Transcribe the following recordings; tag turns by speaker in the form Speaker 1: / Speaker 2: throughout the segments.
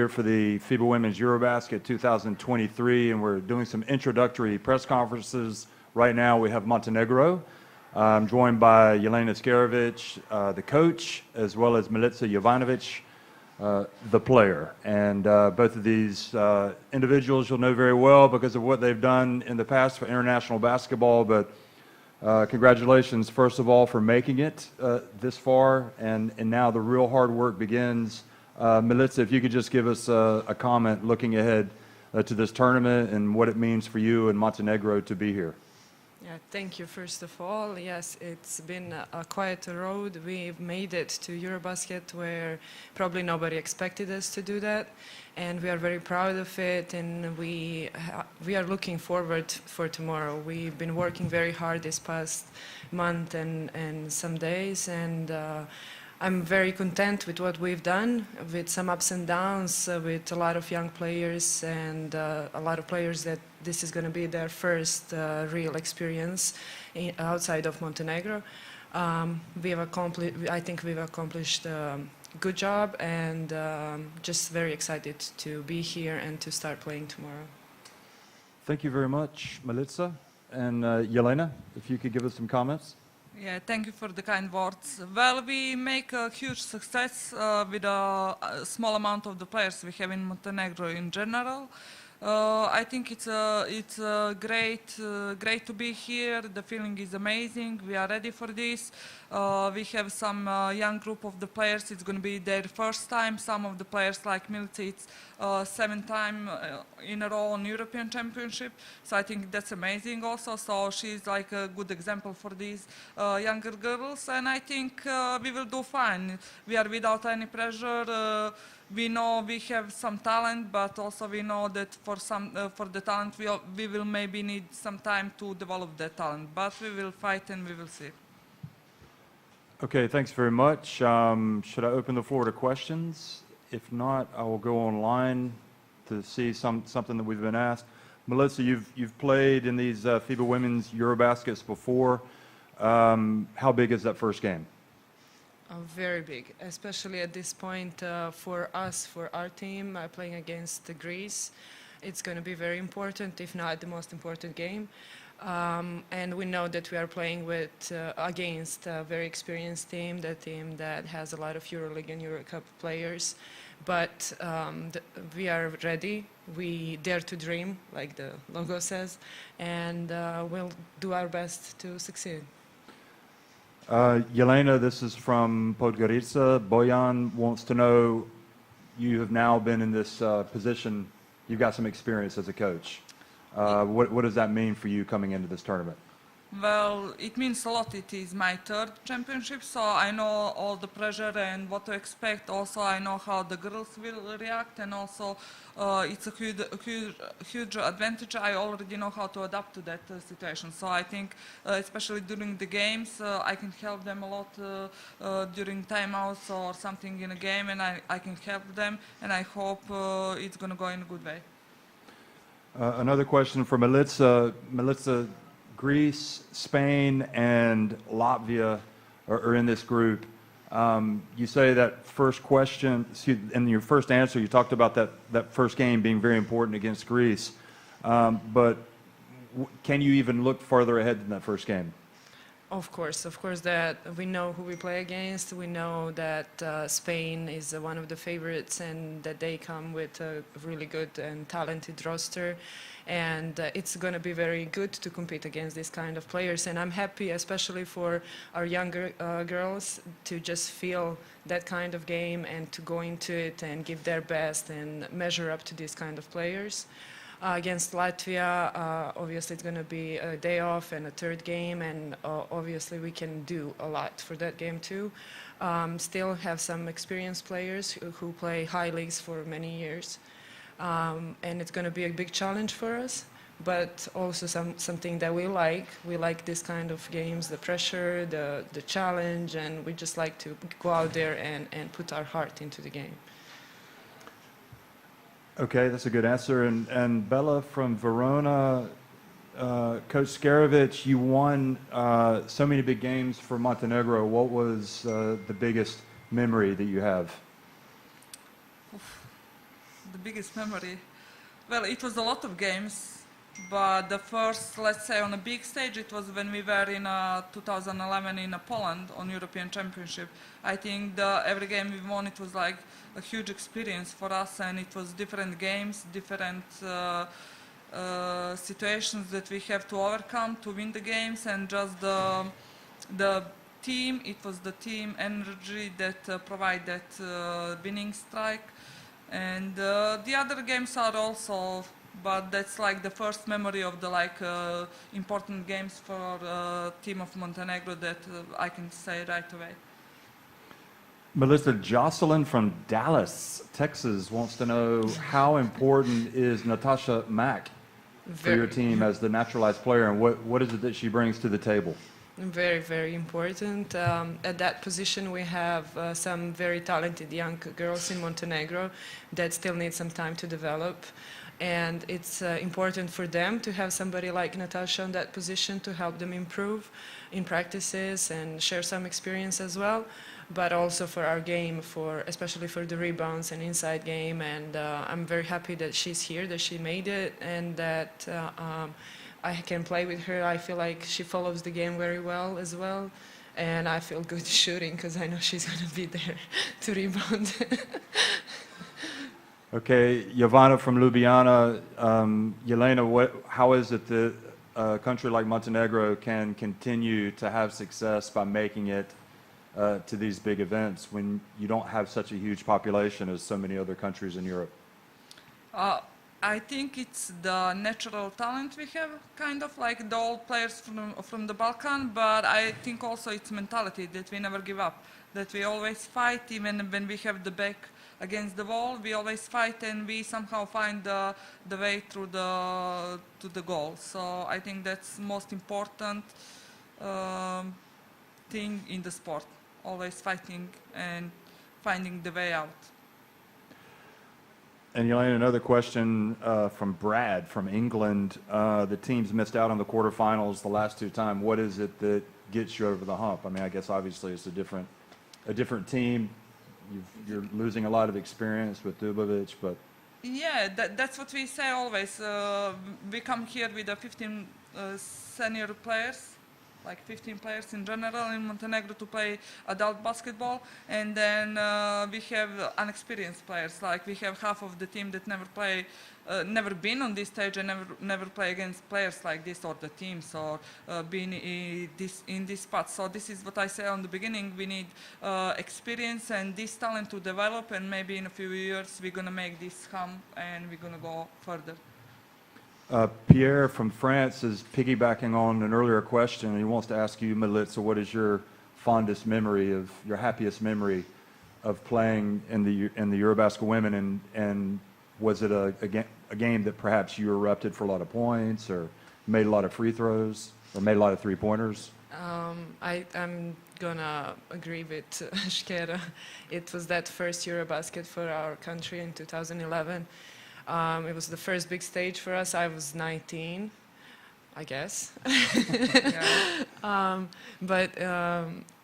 Speaker 1: Here for the FIBA Women's EuroBasket 2023, and we're doing some introductory press conferences. Right now we have Montenegro. I'm joined by Jelena Scarovic, the coach, as well as Milica Jovanovic, the player. And both of these individuals you'll know very well because of what they've done in the past for international basketball, but congratulations, first of all, for making it this far, and now the real hard work begins. Milica, if you could just give us a comment looking ahead to this tournament and what it means for you and Montenegro to be here.
Speaker 2: Yeah, thank you, first of all. Yes, it's been a quiet road. We've made it to EuroBasket where probably nobody expected us to do that. And we are very proud of it, and we are looking forward for tomorrow. We've been working very hard this past month and some days, and I'm very content with what we've done, with some ups and downs, with a lot of young players and a lot of players that this is going to be their first real experience outside of Montenegro. I think we've accomplished a good job, and just very excited to be here and to start playing tomorrow.
Speaker 1: Thank you very much, Milica. And Jelena, if you could give us some comments.
Speaker 3: Yeah, thank you for the kind words. Well, we make a huge success with a small amount of the players we have in Montenegro in general. I think it's great to be here. The feeling is amazing. We are ready for this. We have some young group of the players. It's going to be their first time. Some of the players, like Milica, it's 7th time in a row on European Championship. So I think that's amazing also. So she's like a good example for these younger girls. And I think we will do fine. We are without any pressure. We know we have some talent, but also we know that for the talent we will maybe need some time to develop that talent. But we will fight and we will see.
Speaker 1: Okay, thanks very much. Should I open the floor to questions? If not, I will go online to see something that we've been asked. Milica, you've played in these FIBA Women's EuroBaskets before. How big is that first game?
Speaker 2: Very big, especially at this point for us, for our team, playing against Greece. It's going to be very important, if not the most important game. And we know that we are playing against a very experienced team, the team that has a lot of EuroLeague and EuroCup players. But we are ready. We dare to dream, like the logo says, and we'll do our best to succeed.
Speaker 1: Jelena, this is from Podgorica. Bojan wants to know, you have now been in this position, you've got some experience as a coach. What does that mean for you coming into this tournament?
Speaker 3: Well, it means a lot. It is my 3rd championship, so I know all the pressure and what to expect. Also, I know how the girls will react, and also it's a huge advantage. I already know how to adapt to that situation. So I think, especially during the games, I can help them a lot during timeouts or something in a game, and I can help them, and I hope it's going to go in a good way.
Speaker 1: Another question from Milica. Greece, Spain, and Latvia are in this group. You say that first question, in your first answer, you talked about that first game being very important against Greece. But can you even look farther ahead than that first game?
Speaker 2: Of course, that we know who we play against. We know that Spain is one of the favorites and that they come with a really good and talented roster. And it's going to be very good to compete against these kind of players. And I'm happy, especially for our younger girls, to just feel that kind of game and to go into it and give their best and measure up to these kind of players. Against Latvia, obviously it's going to be a day off and a 3rd game, and obviously we can do a lot for that game too. Still have some experienced players who play high leagues for many years, and it's going to be a big challenge for us, but also something that we like. We like this kind of games, the pressure, the challenge, and we just like to go out there and put our heart into the game.
Speaker 1: Okay, that's a good answer. And Bella from Verona, Coach Scarovic, you won so many big games for Montenegro. What was the biggest memory that you have?
Speaker 3: the biggest memory? Well, it was a lot of games, but the first, let's say, on a big stage, it was when we were in 2011 in Poland on European Championship. I think every game we won, it was like a huge experience for us, and it was different games, different situations that we have to overcome to win the games, and just the team, it was the team energy that provided that winning strike. And the other games are also, but that's like the first memory of the important games for team of Montenegro that I can say right away.
Speaker 1: Melissa, Jocelyn from Dallas, Texas, wants to know how important is Natasha Mack for your team as the naturalized player, and what is it that she brings to the table?
Speaker 2: Very, very important. At that position, we have some very talented young girls in Montenegro that still need some time to develop. And it's important for them to have somebody like Natasha in that position to help them improve in practices and share some experience as well. But also for our game, especially for the rebounds and inside game. And I'm very happy that she's here, that she made it, and that I can play with her. I feel like she follows the game very well as well. And I feel good shooting because I know she's going to be there to rebound.
Speaker 1: Okay, Yovana from Ljubljana. Yelena, how is it that a country like Montenegro can continue to have success by making it to these big events when you don't have such a huge population as so many other countries in Europe?
Speaker 3: I think it's the natural talent we have, kind of like the old players from the Balkan, but I think also it's mentality that we never give up, that we always fight, even when we have the back against the wall, we always fight, and we somehow find the way through to the goal. So I think that's the most important thing in the sport, always fighting and finding the way out.
Speaker 1: And Yelena, another question from Brad from England. The teams missed out on the quarterfinals the last two times. What is it that gets you over the hump? I mean, I guess obviously it's a different team. You're losing a lot of experience with Dubovic, but
Speaker 3: yeah, that's what we say always. We come here with 15 senior players, like 15 players in general in Montenegro to play adult basketball, and then we have unexperienced players. Like we have half of the team that never been on this stage and never play against players like this, or the teams, or been in this spot. So this is what I say on the beginning. We need experience and this talent to develop, and maybe in a few years we're gonna make this come and we're gonna go further.
Speaker 1: Pierre from France is piggybacking on an earlier question. He wants to ask you, Milica, what is your fondest memory of your happiest memory of playing in the EuroBasket women, and was it a game that perhaps you erupted for a lot of points, or made a lot of free throws, or made a lot of three-pointers?
Speaker 2: I'm gonna agree with Shkera. It was that first EuroBasket for our country in 2011. It was the first big stage for us. I was 19, I guess. But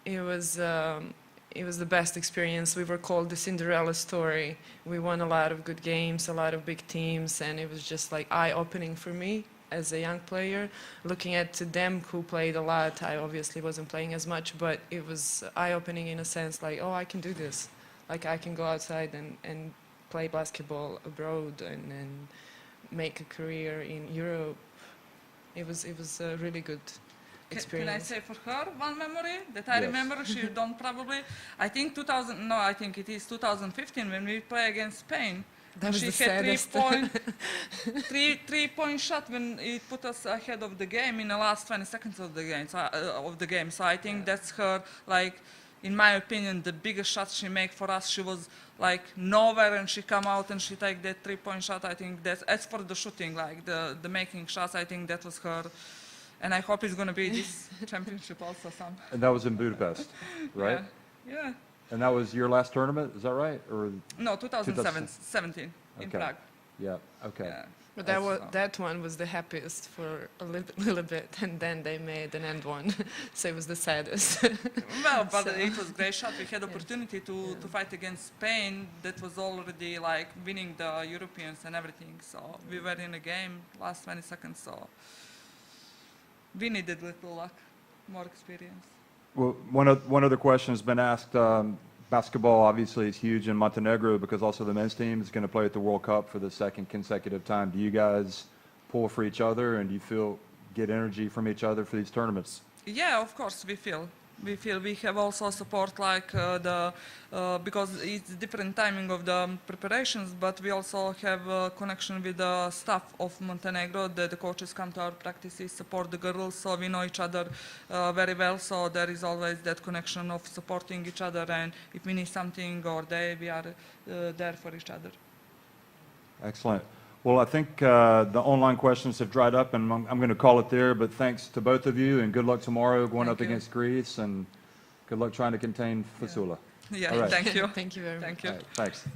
Speaker 2: it was the best experience. We were called the Cinderella story. We won a lot of good games, a lot of big teams, and it was just like eye-opening for me as a young player. Looking at them who played a lot, I obviously wasn't playing as much, but it was eye-opening in a sense, like, oh, I can do this. Like, I can go outside and play basketball abroad and make a career in Europe. It was a really good experience.
Speaker 3: Can I say for her one memory that I remember? She don't probably. I think it is 2015 when we play against Spain.
Speaker 2: That was
Speaker 3: she
Speaker 2: the
Speaker 3: had
Speaker 2: saddest.
Speaker 3: three-point shot when it put us ahead of the game in the last 20 seconds of the game. So I think that's her, like, in my opinion, the biggest shot she made for us. She was like nowhere, and she come out and she take that three-point shot. I think that's as for the shooting, like the making shots. I think that was her, and I hope it's going to be this championship also.
Speaker 1: And that was in Budapest, right?
Speaker 3: Yeah.
Speaker 1: And that was your last tournament, is that right? Or
Speaker 3: no, 2017 in Prague.
Speaker 1: Yeah. Okay.
Speaker 3: Yeah.
Speaker 2: But
Speaker 3: That's-
Speaker 2: that one was the happiest for a little bit, and then they made an end one, so it was the saddest.
Speaker 3: Well, but
Speaker 2: So-
Speaker 3: it was great shot. We had opportunity to fight against Spain that was already like winning the Europeans and everything. So we were in a game last 20 seconds. So we needed little luck, more experience.
Speaker 1: Well, one other question has been asked. Basketball obviously is huge in Montenegro because also the men's team is going to play at the World Cup for the second consecutive time. Do you guys pull for each other, and do you get energy from each other for these tournaments?
Speaker 3: Yeah, of course we feel. We have also support like because it's different timing of the preparations, but we also have a connection with the staff of Montenegro. The coaches come to our practices, support the girls, so we know each other very well. So there is always that connection of supporting each other, and if we need something or we are there for each other.
Speaker 1: Excellent. Well, I think the online questions have dried up, and I'm going to call it there. But thanks to both of you, and good luck tomorrow going
Speaker 3: Thank
Speaker 1: up
Speaker 3: you.
Speaker 1: against Greece, and good luck trying to contain Fasula.
Speaker 3: Yeah,
Speaker 1: All right.
Speaker 3: thank you.
Speaker 2: Thank you very much.
Speaker 3: Thank you.
Speaker 1: All right, thanks.